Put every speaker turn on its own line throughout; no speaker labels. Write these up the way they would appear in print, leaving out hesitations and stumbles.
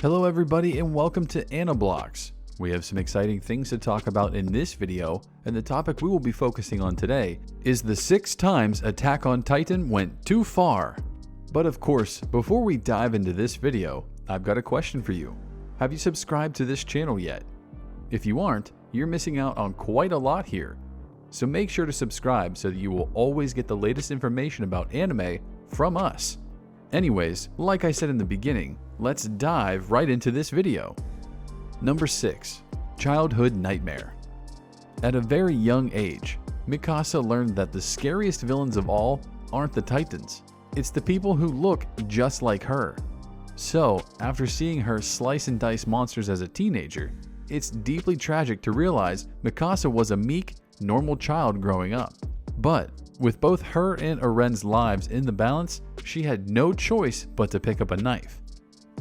Hello everybody and welcome to AniBlox. We have some exciting things to talk about in this video, and the topic we will be focusing on today is the 6 times Attack on Titan went too far. But of course, before we dive into this video, I've got a question for you. Have you subscribed to this channel yet? If you aren't, you're missing out on quite a lot here. So make sure to subscribe so that you will always get the latest information about anime from us. Anyways, like I said in the beginning, let's dive right into this video. Number 6. Childhood Nightmare. At a very young age, Mikasa learned that the scariest villains of all aren't the Titans. It's the people who look just like her. So, after seeing her slice and dice monsters as a teenager, it's deeply tragic to realize Mikasa was a meek, normal child growing up. But, with both her and Eren's lives in the balance, she had no choice but to pick up a knife.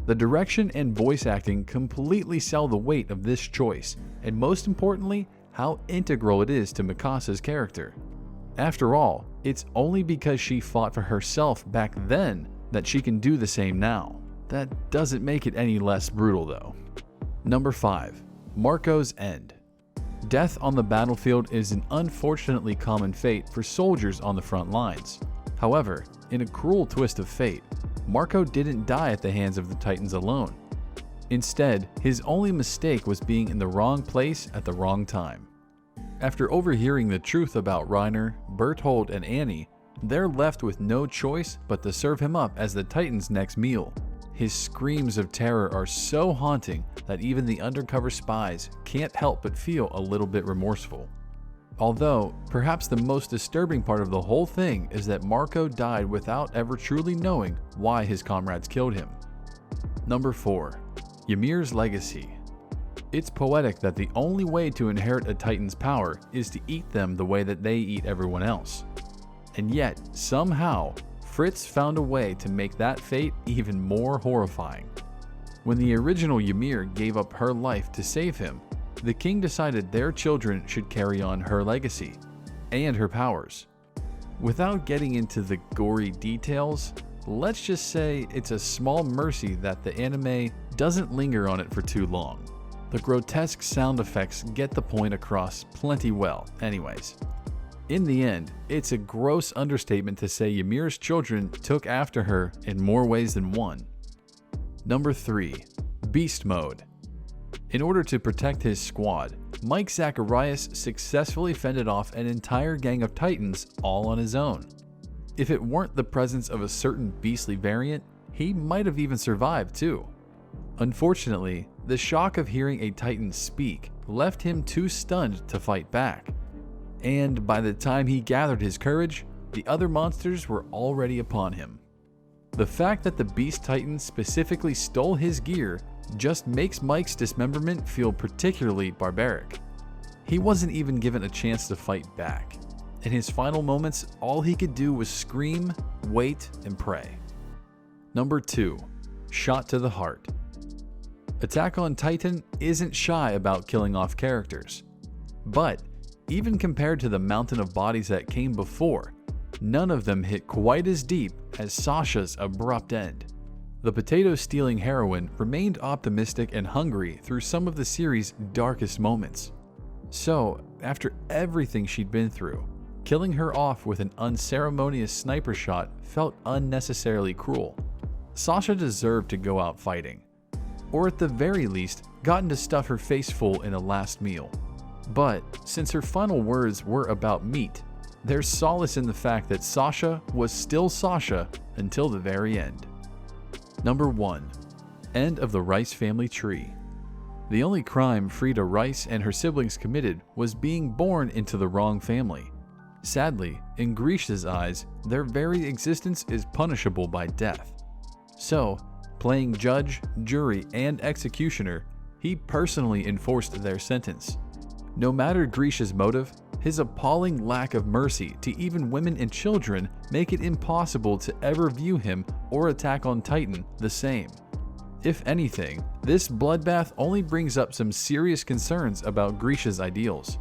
The direction and voice acting completely sell the weight of this choice, and most importantly, how integral it is to Mikasa's character. After all, it's only because she fought for herself back then that she can do the same now. That doesn't make it any less brutal though. Number 5. Marco's End. Death on the battlefield is an unfortunately common fate for soldiers on the front lines. However, in a cruel twist of fate, Marco didn't die at the hands of the Titans alone. Instead, his only mistake was being in the wrong place at the wrong time. After overhearing the truth about Reiner, Berthold, and Annie, they're left with no choice but to serve him up as the Titans' next meal. His screams of terror are so haunting that even the undercover spies can't help but feel a little bit remorseful. Although, perhaps the most disturbing part of the whole thing is that Marco died without ever truly knowing why his comrades killed him. Number 4. Ymir's Legacy. It's poetic that the only way to inherit a Titan's power is to eat them the way that they eat everyone else. And yet, somehow, Fritz found a way to make that fate even more horrifying. When the original Ymir gave up her life to save him, the king decided their children should carry on her legacy and her powers. Without getting into the gory details, let's just say it's a small mercy that the anime doesn't linger on it for too long. The grotesque sound effects get the point across plenty well anyways. In the end, it's a gross understatement to say Ymir's children took after her in more ways than one. Number 3. Beast Mode. In order to protect his squad, Mike Zacharias successfully fended off an entire gang of Titans all on his own. If it weren't the presence of a certain beastly variant, he might have even survived too. Unfortunately, the shock of hearing a Titan speak left him too stunned to fight back. And by the time he gathered his courage, the other monsters were already upon him. The fact that the Beast Titan specifically stole his gear just makes Mike's dismemberment feel particularly barbaric. He wasn't even given a chance to fight back. In his final moments, all he could do was scream, wait, and pray. Number 2. Shot to the Heart. Attack on Titan isn't shy about killing off characters. But even compared to the mountain of bodies that came before, none of them hit quite as deep as Sasha's abrupt end. The potato-stealing heroine remained optimistic and hungry through some of the series' darkest moments. So, after everything she'd been through, killing her off with an unceremonious sniper shot felt unnecessarily cruel. Sasha deserved to go out fighting, or at the very least, gotten to stuff her face full in a last meal. But since her final words were about meat, there's solace in the fact that Sasha was still Sasha until the very end. Number 1. End of the Rice family tree. The only crime Frida Rice and her siblings committed was being born into the wrong family. Sadly, in Grisha's eyes, their very existence is punishable by death. So, playing judge, jury, and executioner, he personally enforced their sentence. No matter Grisha's motive, his appalling lack of mercy to even women and children make it impossible to ever view him or Attack on Titan the same. If anything, this bloodbath only brings up some serious concerns about Grisha's ideals.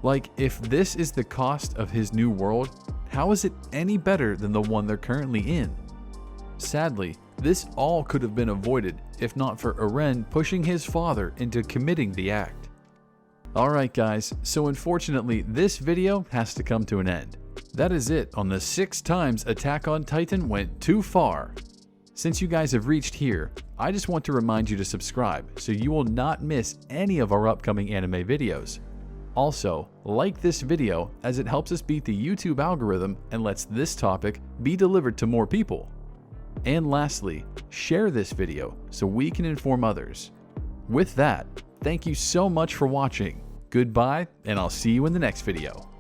Like, if this is the cost of his new world, how is it any better than the one they're currently in? Sadly, This all could have been avoided if not for Eren pushing his father into committing the act. Alright guys, so unfortunately this video has to come to an end. That is it on the 6 times Attack on Titan went too far. Since you guys have reached here, I just want to remind you to subscribe so you will not miss any of our upcoming anime videos. Also, like this video as it helps us beat the YouTube algorithm and lets this topic be delivered to more people. And lastly, share this video so we can inform others. With that, thank you so much for watching. Goodbye, and I'll see you in the next video.